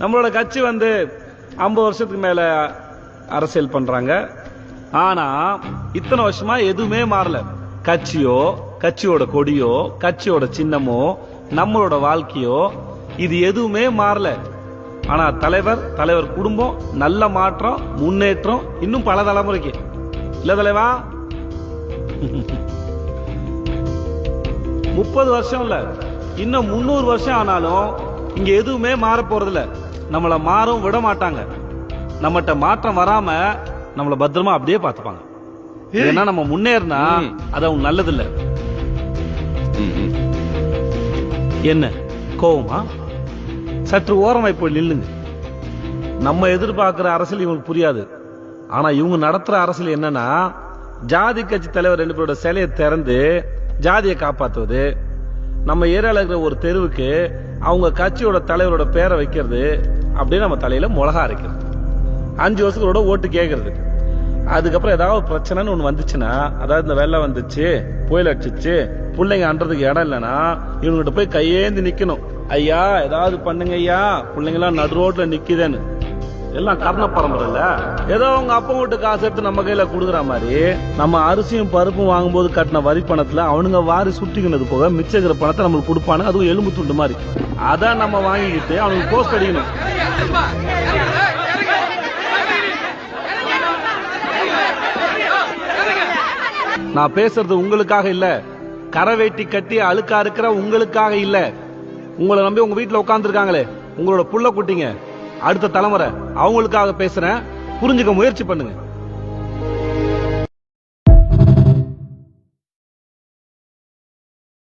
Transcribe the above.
நம்மளோட கட்சி வந்து 50 வருஷத்துக்கு மேல அரசியல் பண்றாங்க. ஆனா இத்தனை வருஷமா எதுவுமே மாறல. கட்சியோ, கட்சியோட கொடியோ, கட்சியோட சின்னமோ, நம்மளோட வாழ்க்கையோ இது எதுவுமே மாறல. ஆனா தலைவர் குடும்பம் நல்ல மாற்றம், முன்னேற்றம் இன்னும் பல தலைமுறைக்கு இல்ல தலைவா. 30 வருஷம் இல்ல, இன்னும் 300 வருஷம் ஆனாலும் இங்க எதுவுமே மாற போறதில்ல. நம்மள மாறும் விட மாட்டாங்க. நம்மகிட்ட மாற்றம் வராம நம்மள பத்திரமா அப்படியே பாத்துப்பாங்க. ஏன்னா நம்ம முன்னேறினா அது அவங்க நல்லது இல்ல. என்ன கோவமா? சற்று ஓரமாய் போய் நில்லுங்க. நம்ம எதிர்பார்க்கிற அரசியல் இவங்களுக்கு புரியாது. ஆனா இவங்க நடத்துற அரசியல் என்னன்னா, ஜாதி கட்சி தலைவர் 2 பேரோட சிலையை திறந்து ஜாதியை காப்பாத்துவது, நம்ம ஏரியால இருக்கிற ஒரு தெருவுக்கு அவங்க கட்சியோட தலைவரோட பேரை வைக்கிறது, அப்படியே நம்ம தலையில மிளகா அரைக்கிறது, 5 வருஷங்களோட ஓட்டு கேட்கறது. அதுக்கப்புறம் ஏதாவது பிரச்சனைன்னு ஒண்ணு வந்துச்சுன்னா, அதாவது இந்த வெள்ளம் வந்துச்சு, புயல் அடிச்சிச்சு, பிள்ளைங்க அன்றதுக்கு இடம் இல்லைன்னா இவங்ககிட்ட போய் கையேந்து நிக்கணும். ஐயா ஏதாவது பண்ணுங்க ஐயா, பிள்ளைங்க எல்லாம் நடு ரோட்ல நிக்குதுன்னு. எல்லாம் கர்ண பரம்பரை இல்ல, ஏதோ அவங்க அப்பா வீட்டு காசு எடுத்து நம்ம கையில குடுக்குற மாதிரி நம்ம அரிசியும் பருப்பும் வாங்கும்போது கட்டின வரி பணத்துல அவனுங்க வாரி சுட்டிக்கினது போக மிச்சம் இருக்கிற பணத்தை நம்மளுக்கு கொடுப்பானு, அதுவும் எலும்பு துண்டு மாதிரி. அதான் நம்ம வாங்கிக்கிட்டு அவனுக்கு போஸ்ட் அடிக்கணும். நான் பேசுறது உங்களுக்காக இல்ல, கரை வேட்டி கட்டி அழுக்கா இருக்கிற உங்களுக்காக இல்ல. உங்களை நம்பி உங்க வீட்டுல உட்கார்ந்து இருக்காங்களே உங்களோட புள்ள குட்டிங்க, அடுத்த தலைமுறை, அவங்களுக்காக பேசுறேன். புரிஞ்சுக்க முயற்சி பண்ணுங்க.